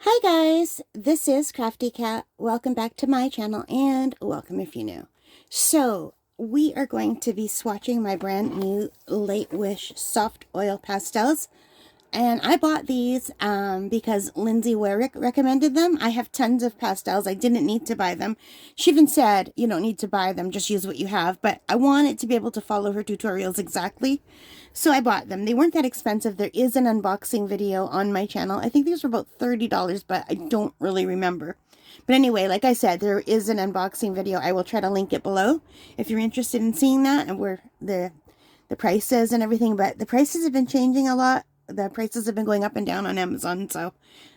Hi guys, this is Crafty Cat. Welcome back to my channel and welcome if you're new. So we are going to be swatching my brand new Lightwish Soft Oil Pastels. And I bought these because Lindsay Warwick recommended them. I have tons of pastels. I didn't need to buy them. She even said, you don't need to buy them, just use what you have. But I wanted to be able to follow her tutorials exactly. So I bought them. They weren't that expensive. There is an unboxing video on my channel. I think these were about $30, but I don't really remember. But anyway, like I said, there is an unboxing video. I will try to link it below if you're interested in seeing that and where the prices and everything. But the prices have been changing a lot. The prices have been going up and down on Amazon, so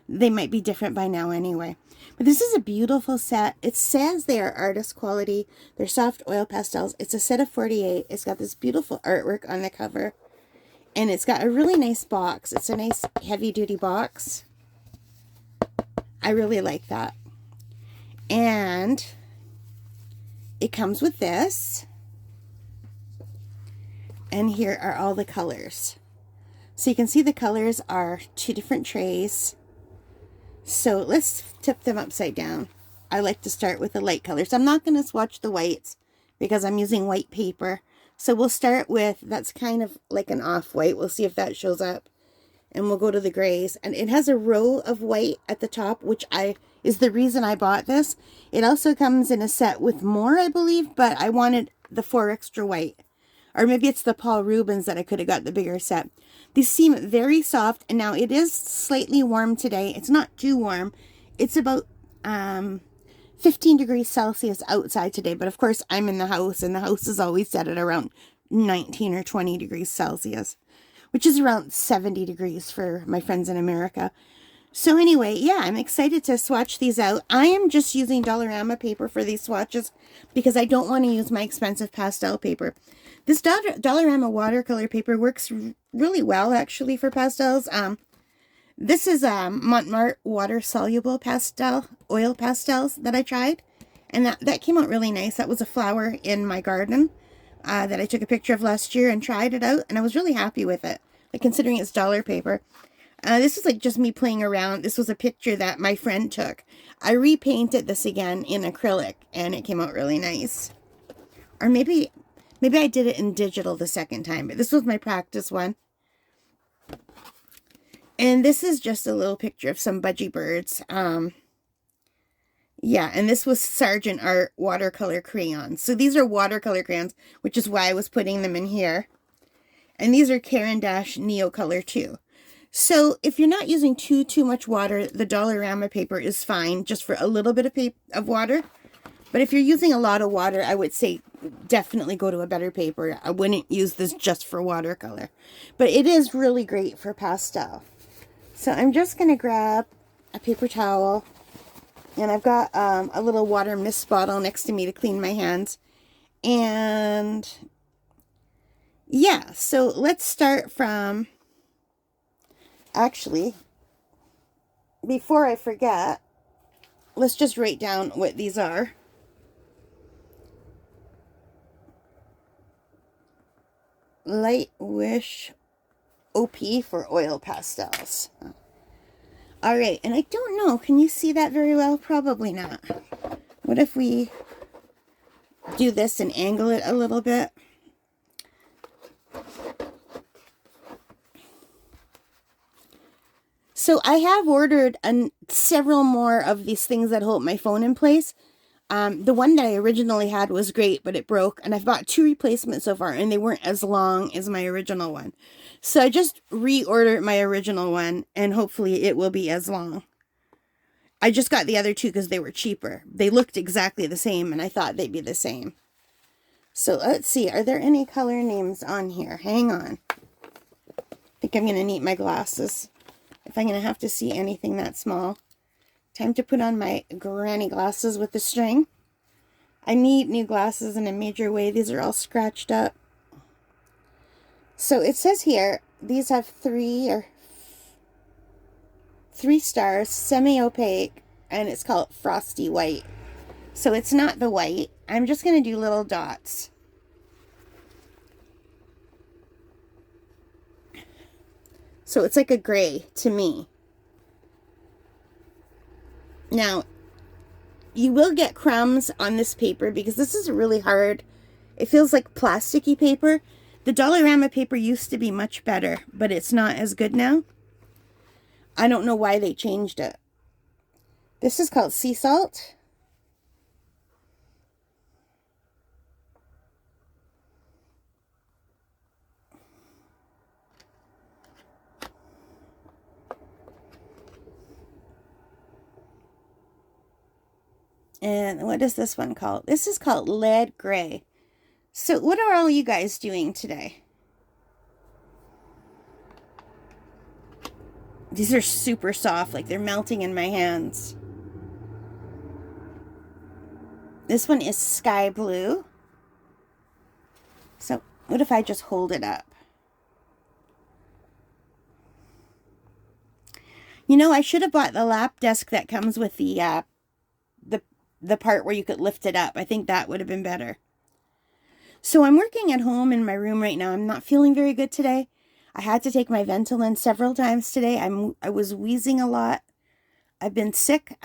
they might be different by now anyway. But this is a beautiful set. It says they are artist quality. They're soft oil pastels. It's a set of 48. It's got this beautiful artwork on the cover. And it's got a really nice box. It's a nice heavy-duty box. I really like that. And it comes with this. And here are all the colors. So you can see the colors are 2 different trays. So let's tip them upside down. I like to start with the light colors. I'm not going to swatch the whites because I'm using white paper. So we'll start with, that's kind of like an off-white. We'll see if that shows up. And we'll go to the grays. And it has a row of white at the top, which is the reason I bought this. It also comes in a set with more, I believe, but I wanted the 4 extra white. Or maybe it's the Paul Rubens that I could have got the bigger set. These seem very soft, and now it is slightly warm today. It's not too warm. It's about 15 degrees Celsius outside today, but of course I'm in the house, and the house is always set at around 19 or 20 degrees Celsius, which is around 70 degrees for my friends in America. So anyway, yeah, I'm excited to swatch these out. I am just using Dollarama paper for these swatches because I don't want to use my expensive pastel paper. This Dollarama watercolor paper works really well, actually, for pastels. This is Montmartre water-soluble oil pastels that I tried. And that came out really nice. That was a flower in my garden that I took a picture of last year and tried it out. And I was really happy with it, like, considering it's dollar paper. This is like just me playing around. This was a picture that my friend took. I repainted this again in acrylic, and it came out really nice. Or maybe I did it in digital the second time, but this was my practice one. And this is just a little picture of some budgie birds. Yeah, and this was Sargent Art watercolor crayons. So these are watercolor crayons, which is why I was putting them in here. And these are Caran d'Ache Neo Color too. So if you're not using too much water, the Dollarama paper is fine, just for a little bit of water. But if you're using a lot of water, I would say definitely go to a better paper. I wouldn't use this just for watercolor. But it is really great for pastel. So I'm just going to grab a paper towel. And I've got a little water mist bottle next to me to clean my hands. And yeah, so let's start from... Actually, before I forget, let's just write down what these are. Lightwish OP for oil pastels. Alright, and I don't know, can you see that very well? Probably not. What if we do this and angle it a little bit? So I have ordered several more of these things that hold my phone in place. The one that I originally had was great, but it broke. And I've bought 2 replacements so far, and they weren't as long as my original one. So I just reordered my original one, and hopefully it will be as long. I just got the other 2 because they were cheaper. They looked exactly the same, and I thought they'd be the same. So let's see. Are there any color names on here? Hang on. I think I'm going to need my glasses if I'm going to have to see anything that small. Time to put on my granny glasses with the string. I need new glasses in a major way. These are all scratched up. So it says here, these have 3 stars, semi-opaque, and it's called Frosty White. So it's not the white. I'm just going to do little dots. So it's like a gray to me. Now, you will get crumbs on this paper because this is really hard. It feels like plasticky paper. The Dollarama paper used to be much better, but it's not as good now. I don't know why they changed it. This is called sea salt. And what is this one called? This is called lead gray. So what are all you guys doing today? These are super soft, like they're melting in my hands. This one is sky blue. So what if I just hold it up? You know, I should have bought the lap desk that comes with the part where you could lift it up. I think that would have been better. So I'm working at home in my room right now. I'm not feeling very good today. I had to take my Ventolin several times today. I was wheezing a lot. I've been sick.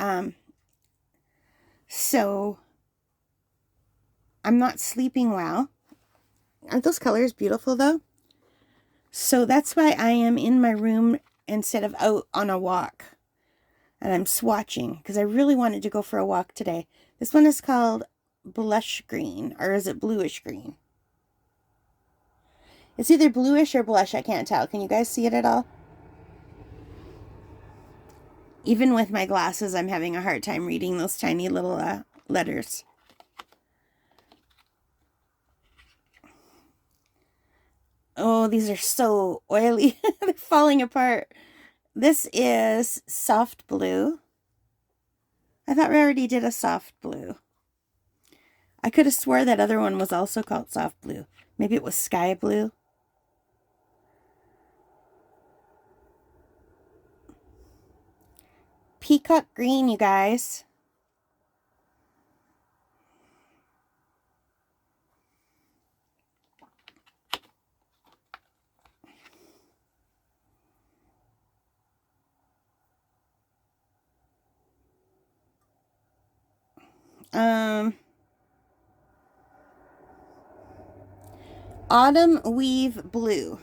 So I'm not sleeping well. Aren't those colors beautiful though? So that's why I am in my room instead of out on a walk. And I'm swatching because I really wanted to go for a walk today. This one is called blush green, or is it bluish green? It's either bluish or blush, I can't tell. Can you guys see it at all? Even with my glasses, I'm having a hard time reading those tiny little letters. Oh, these are so oily. They're falling apart. This is soft blue. I thought we already did a soft blue. I could have swore that other one was also called soft blue. Maybe it was sky blue. Peacock green, you guys. Autumn weave blue.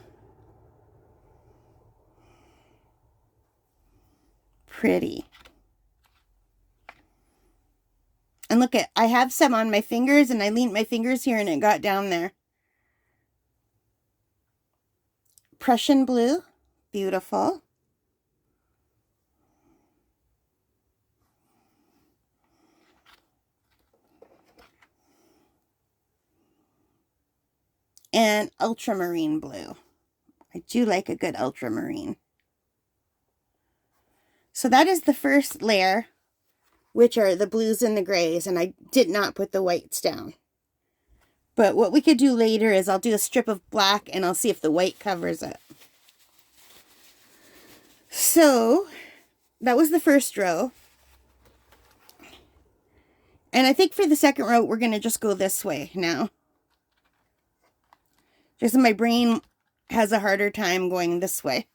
Pretty. And look at, I have some on my fingers and I leaned my fingers here and it got down there. Prussian blue. Beautiful. And ultramarine blue. I do like a good ultramarine. So that is the first layer, which are the blues and the grays, and I did not put the whites down. But what we could do later is I'll do a strip of black and I'll see if the white covers it. So that was the first row. And I think for the second row, we're going to just go this way now. Just my brain has a harder time going this way.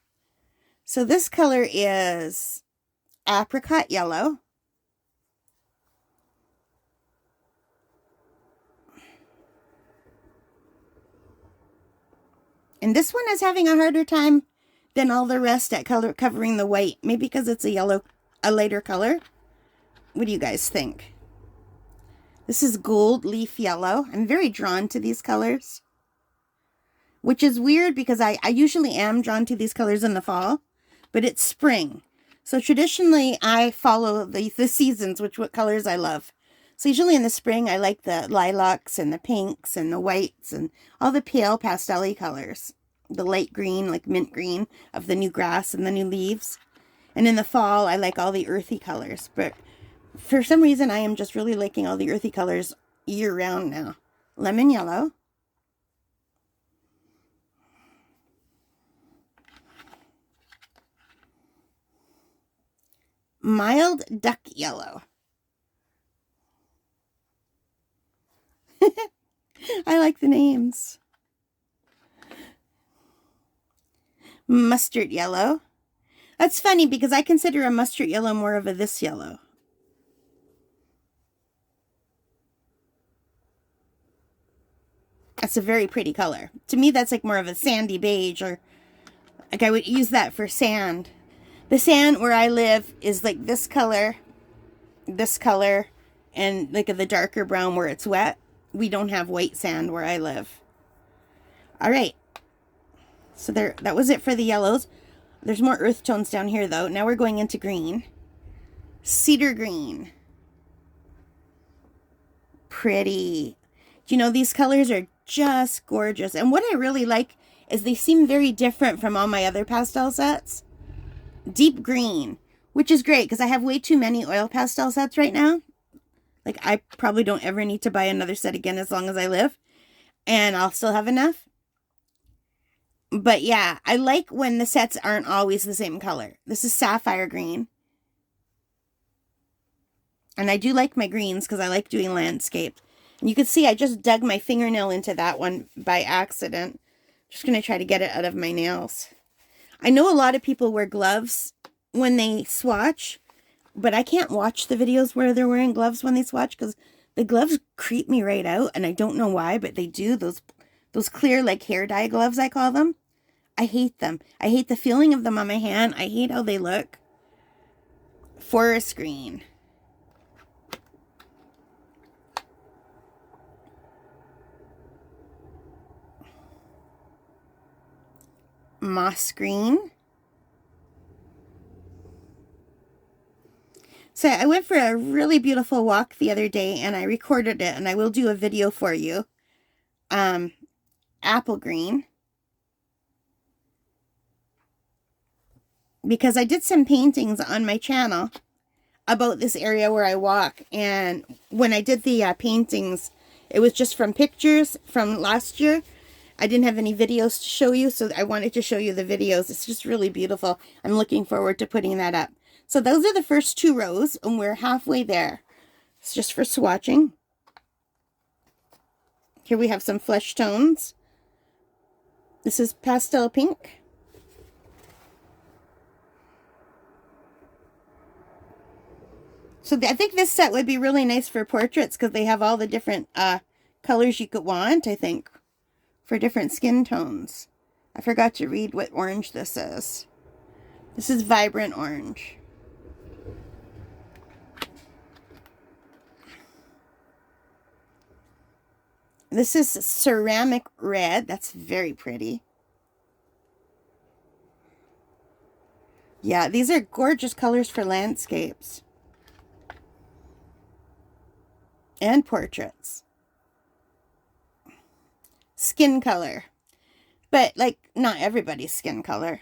So this color is apricot yellow. And this one is having a harder time than all the rest at covering the white. Maybe because it's a lighter color. What do you guys think? This is gold leaf yellow. I'm very drawn to these colors. Which is weird because I usually am drawn to these colors in the fall. But it's spring. So traditionally I follow the seasons, what colors I love. So usually in the spring I like the lilacs and the pinks and the whites and all the pale pastel-y colors. The light green, like mint green of the new grass and the new leaves. And in the fall I like all the earthy colors. But for some reason I am just really liking all the earthy colors year round now. Lemon yellow. Mild duck yellow. I like the names. Mustard yellow. That's funny because I consider a mustard yellow more of a this yellow. That's a very pretty color. To me, that's like more of a sandy beige, or like I would use that for sand. The sand where I live is like this color, and like the darker brown where it's wet. We don't have white sand where I live. All right. So there, that was it for the yellows. There's more earth tones down here though. Now we're going into green. Cedar green. Pretty. You know, these colors are just gorgeous. And what I really like is they seem very different from all my other pastel sets. Deep green, which is great because I have way too many oil pastel sets right now. Like, I probably don't ever need to buy another set again as long as I live. And I'll still have enough. But yeah, I like when the sets aren't always the same color. This is sapphire green. And I do like my greens because I like doing landscape. And you can see I just dug my fingernail into that one by accident. Just going to try to get it out of my nails. I know a lot of people wear gloves when they swatch, but I can't watch the videos where they're wearing gloves when they swatch because the gloves creep me right out, and I don't know why, but they do. Those clear, like, hair dye gloves, I call them. I hate them. I hate the feeling of them on my hand. I hate how they look. Forest green. Moss green. So I went for a really beautiful walk the other day and I recorded it, and I will do a video for you. Apple green. Because I did some paintings on my channel about this area where I walk, and when I did the paintings, it was just from pictures from last year. I didn't have any videos to show you, so I wanted to show you the videos. It's just really beautiful. I'm looking forward to putting that up. So those are the first 2 rows, and we're halfway there. It's just for swatching. Here we have some flesh tones. This is pastel pink. So I think this set would be really nice for portraits because they have all the different colors you could want, I think, for different skin tones. I forgot to read what orange this is. This is vibrant orange. This is ceramic red. That's very pretty. Yeah, these are gorgeous colors for landscapes and portraits. Skin color. But, like, not everybody's skin color.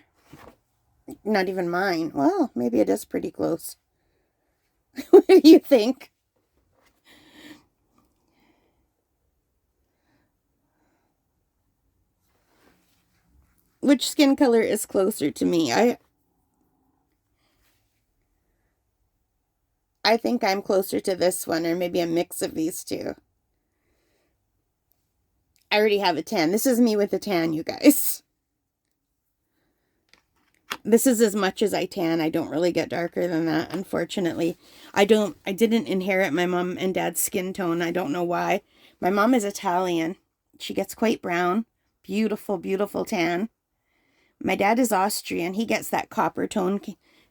Not even mine. Well, maybe it is pretty close. What do you think? Which skin color is closer to me? I think I'm closer to this one, or maybe a mix of these two. I already have a tan. This is me with a tan, you guys. This is as much as I tan. I don't really get darker than that, unfortunately. I didn't inherit my mom and dad's skin tone. I don't know why. My mom is Italian. She gets quite brown. Beautiful, beautiful tan. My dad is Austrian. He gets that copper tone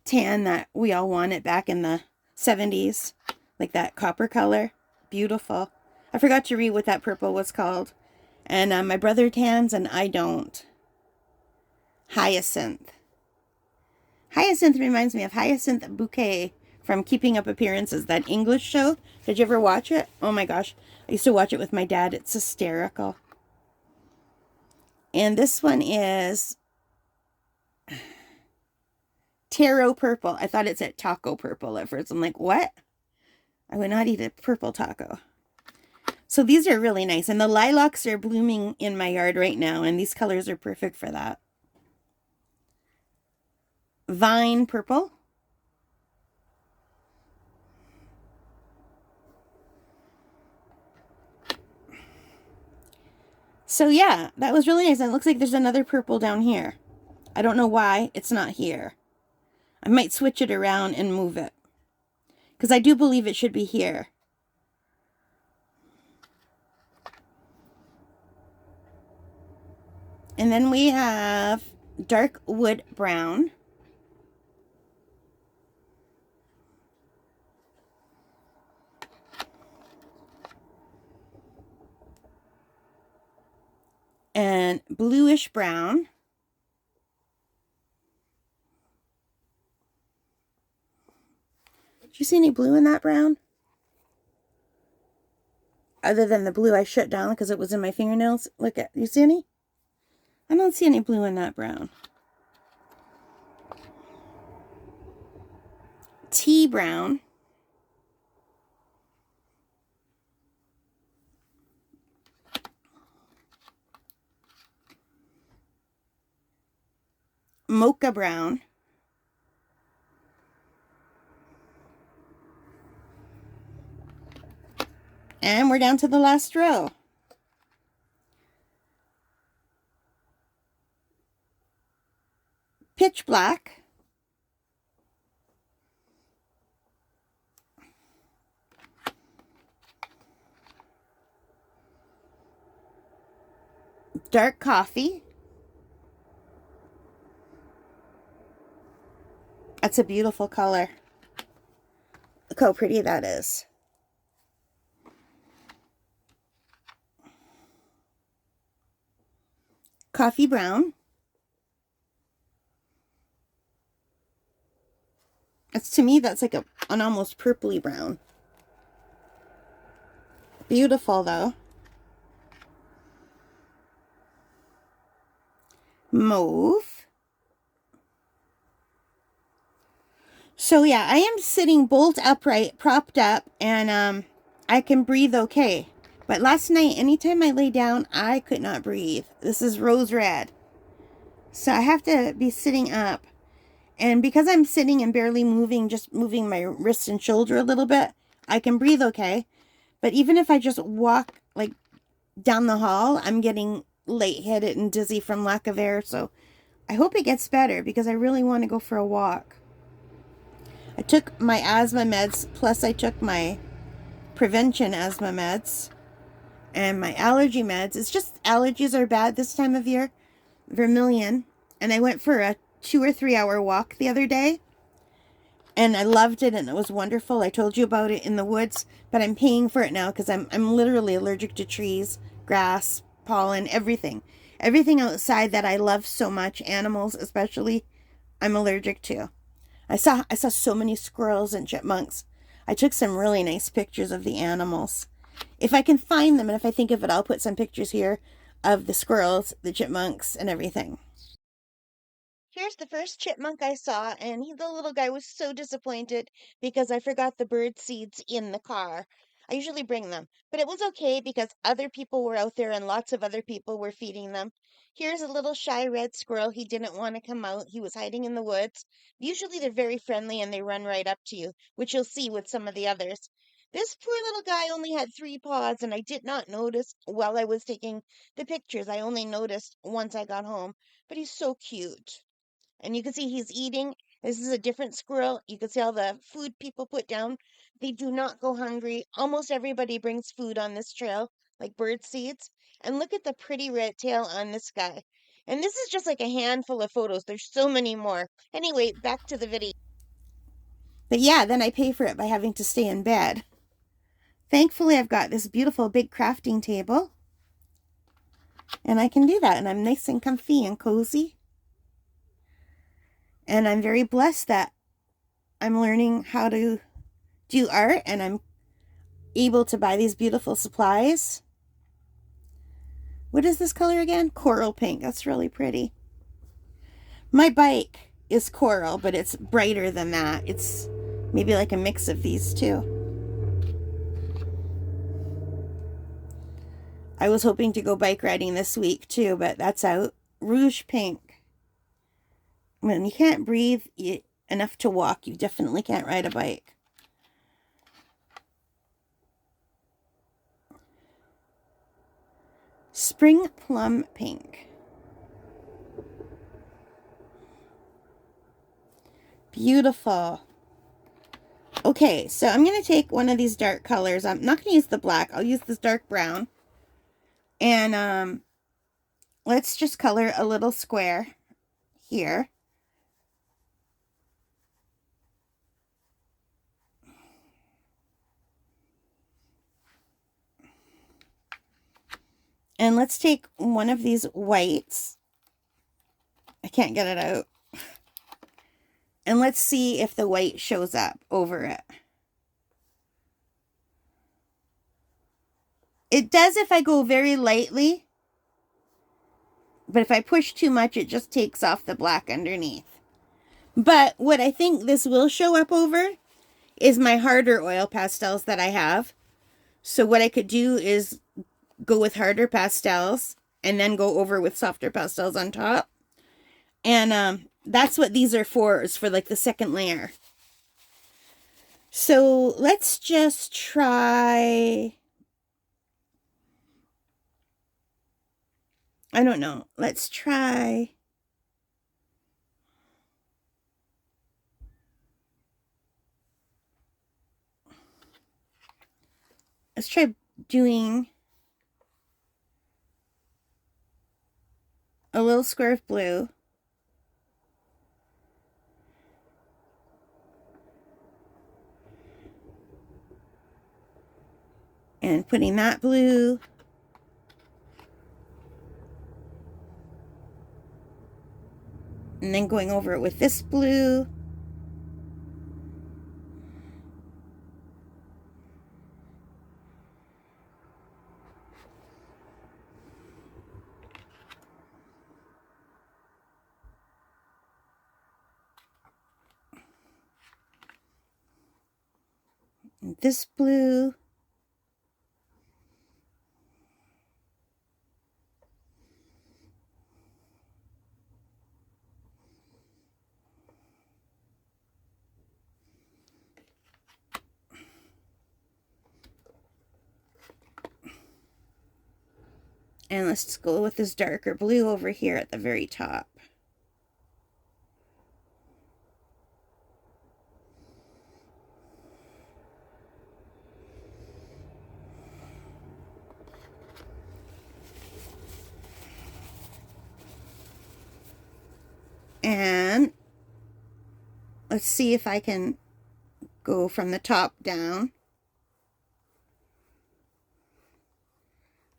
tan that we all wanted back in the 70s. Like that copper color. Beautiful. I forgot to read what that purple was called. And my brother tans and I don't. Hyacinth. Hyacinth reminds me of Hyacinth Bouquet from Keeping Up Appearances, that English show. Did you ever watch it? Oh my gosh. I used to watch it with my dad. It's hysterical. And this one is taro purple. I thought it said taco purple at first. I'm like, what? I would not eat a purple taco. So these are really nice. And the lilacs are blooming in my yard right now. And these colors are perfect for that. Vine purple. So yeah, that was really nice. And it looks like there's another purple down here. I don't know why it's not here. I might switch it around and move it, because I do believe it should be here. And then we have dark wood brown. And bluish brown. Do you see any blue in that brown? Other than the blue I shut down because it was in my fingernails. Look at, you see any? I don't see any blue in that brown. Tea brown. Mocha brown. And we're down to the last row. Pitch black. Dark coffee. That's a beautiful color. Look how pretty that is. Coffee brown. It's, to me, that's like an almost purpley brown. Beautiful though. Mauve. So yeah, I am sitting bolt upright, propped up, and I can breathe okay. But last night, anytime I lay down, I could not breathe. This is rose red. So I have to be sitting up. And because I'm sitting and barely moving, just moving my wrist and shoulder a little bit, I can breathe okay. But even if I just walk like down the hall, I'm getting lightheaded and dizzy from lack of air. So I hope it gets better because I really want to go for a walk. I took my asthma meds, plus I took my prevention asthma meds and my allergy meds. It's just allergies are bad this time of year. Vermilion. And I went for a 2 or 3 hour walk the other day. And I loved it and it was wonderful. I told you about it in the woods, but I'm paying for it now because I'm literally allergic to trees, grass, pollen, everything. Everything outside that I love so much, animals especially, I'm allergic to. I saw so many squirrels and chipmunks. I took some really nice pictures of the animals. If I can find them and if I think of it, I'll put some pictures here of the squirrels, the chipmunks, and everything. Here's the first chipmunk I saw, and the little guy was so disappointed because I forgot the bird seeds in the car. I usually bring them, but it was okay because other people were out there and lots of other people were feeding them. Here's a little shy red squirrel. He didn't want to come out. He was hiding in the woods. Usually they're very friendly and they run right up to you, which you'll see with some of the others. This poor little guy only had 3 paws, and I did not notice while I was taking the pictures. I only noticed once I got home, but he's so cute. And you can see he's eating. This is a different squirrel. You can see all the food people put down. They do not go hungry. Almost everybody brings food on this trail, like bird seeds. And look at the pretty red tail on this guy. And this is just like a handful of photos. There's so many more. Anyway, back to the video. But yeah, then I pay for it by having to stay in bed. Thankfully, I've got this beautiful big crafting table. And I can do that. And I'm nice and comfy and cozy. And I'm very blessed that I'm learning how to do art and I'm able to buy these beautiful supplies. What is this color again? Coral pink. That's really pretty. My bike is coral, but it's brighter than that. It's maybe like a mix of these two. I was hoping to go bike riding this week too, but that's out. Rouge pink. When you can't breathe enough to walk, you definitely can't ride a bike. Spring plum pink. Beautiful. Okay, so I'm going to take one of these dark colors. I'm not going to use the black. I'll use this dark brown. And let's just color a little square here. And let's take one of these whites. I can't get it out. And let's see if the white shows up over it. It does if I go very lightly. But if I push too much, it just takes off the black underneath. But what I think this will show up over is my harder oil pastels that I have. So what I could do is go with harder pastels and then go over with softer pastels on top. And that's what these are for, is for like the second layer. So let's just try, I don't know, let's try doing a little square of blue. And putting that blue. And then going over it with this blue. And this blue. And let's go with this darker blue over here at the very top. And let's see if I can go from the top down.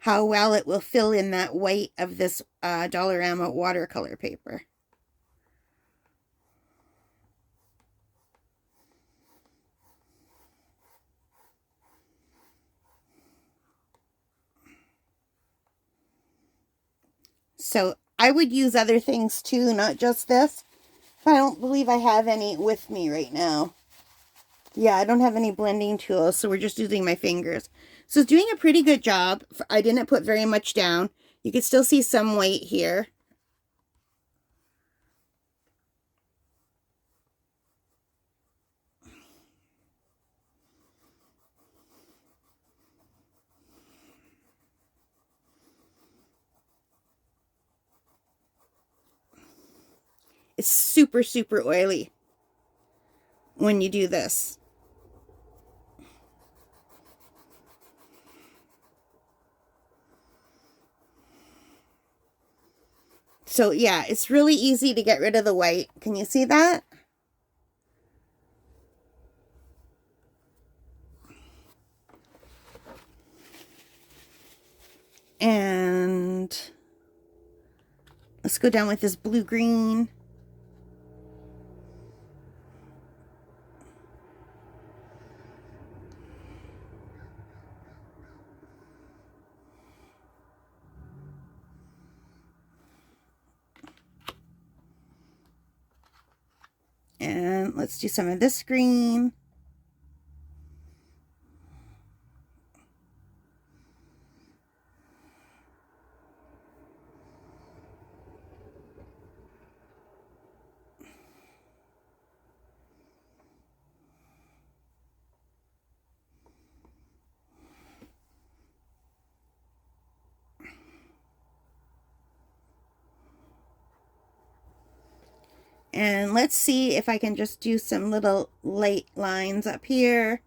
How well it will fill in that white of this Dollarama watercolor paper. So I would use other things too, not just this. I don't believe I have any with me right now. Yeah, I don't have any blending tools, so we're just using my fingers. So it's doing a pretty good job. I didn't put very much down. You can still see some white here. It's super, super oily when you do this. So yeah, it's really easy to get rid of the white. Can you see that? And let's go down with this blue-green. And let's do some of this green. And let's see if I can just do some little light lines up here.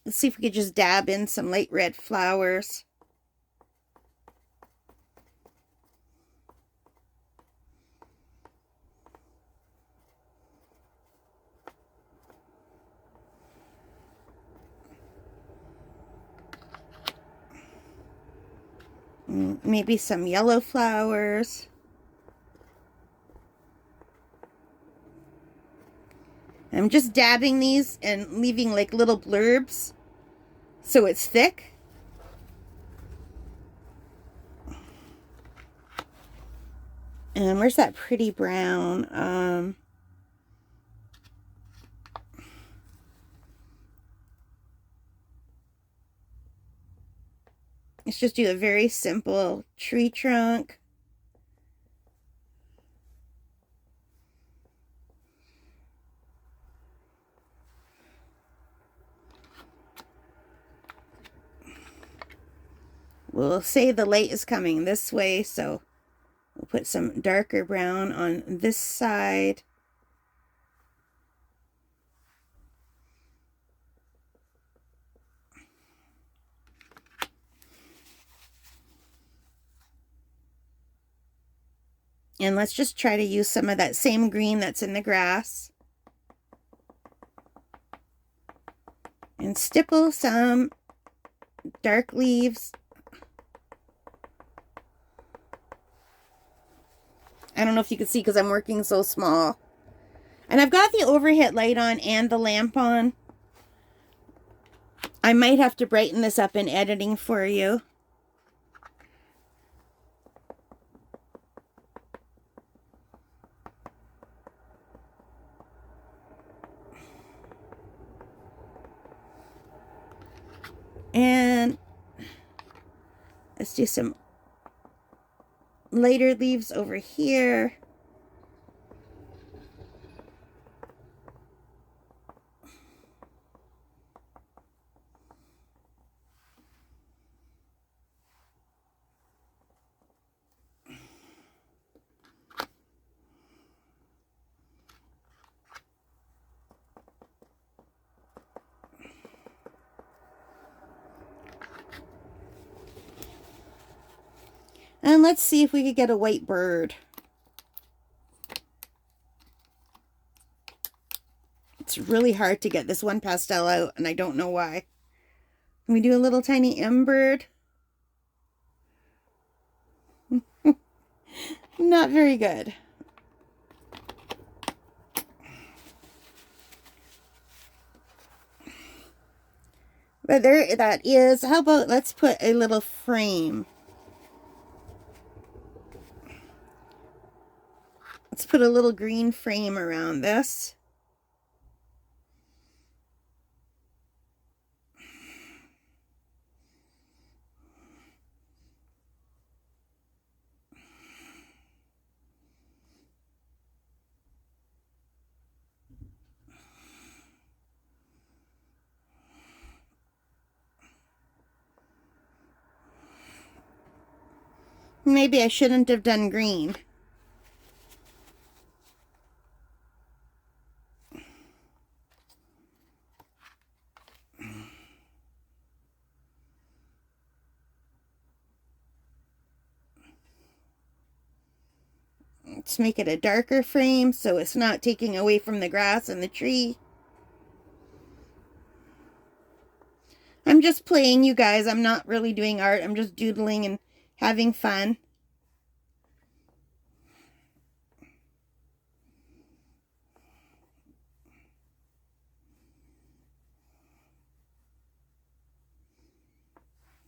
Let's see if we could just dab in some light red flowers. Maybe some yellow flowers. I'm just dabbing these and leaving like little blurbs so it's thick. And where's that pretty brown? Let's just do a very simple tree trunk. We'll say the light is coming this way, so we'll put some darker brown on this side. And let's just try to use some of that same green that's in the grass. And stipple some dark leaves. I don't know if you can see because I'm working so small. And I've got the overhead light on and the lamp on. I might have to brighten this up in editing for you. And let's do some lighter leaves over here. And let's see if we could get a white bird. It's really hard to get this one pastel out, and I don't know why. Can we do a little tiny M bird? Not very good. But there that is. How about let's put a little frame. Let's put a little green frame around this. Maybe I shouldn't have done green. Let's make it a darker frame so it's not taking away from the grass and the tree. I'm just playing, you guys. I'm not really doing art. I'm just doodling and having fun.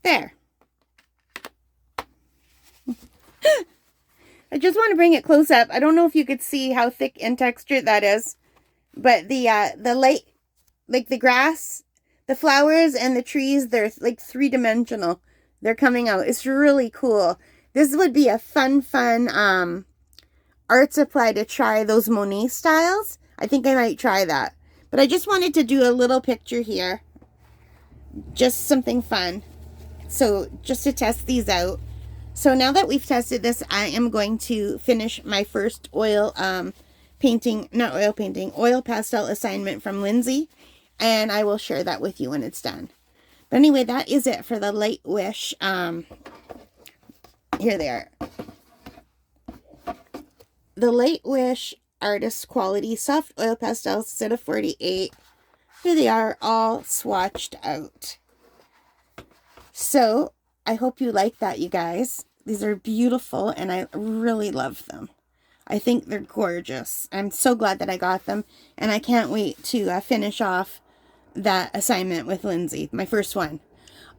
There. I just want to bring it close up. I don't know if you could see how thick and textured that is, but the light, like the grass, the flowers and the trees, they're like three-dimensional. They're coming out. It's really cool. This would be a fun art supply to try those Monet styles. I think I might try that. But I just wanted to do a little picture here. Just something fun. So just to test these out. So now that we've tested this, I am going to finish my first oil pastel assignment from Lindsay. and I will share that with you when it's done. But anyway, that is it for the Lightwish. Here they are. The Lightwish Artist Quality Soft Oil Pastels, set of 48. Here they are, all swatched out. So, I hope you like that, you guys. These are beautiful, and I really love them. I think they're gorgeous. I'm so glad that I got them, and I can't wait to finish off that assignment with Lindsay, my first one.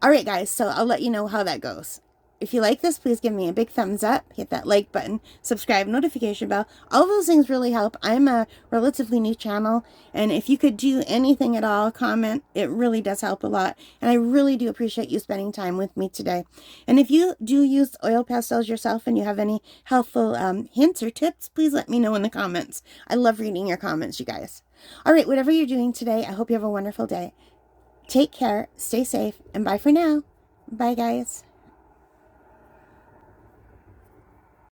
Alright guys, so I'll let you know how that goes. If you like this, please give me a big thumbs up, hit that like button, subscribe, notification bell. All those things really help. I'm a relatively new channel, and if you could do anything at all, comment. It really does help a lot, and I really do appreciate you spending time with me today. And if you do use oil pastels yourself and you have any helpful hints or tips, please let me know in the comments. I love reading your comments, you guys. Alright, whatever you're doing today, I hope you have a wonderful day. Take care, stay safe, and bye for now. Bye, guys.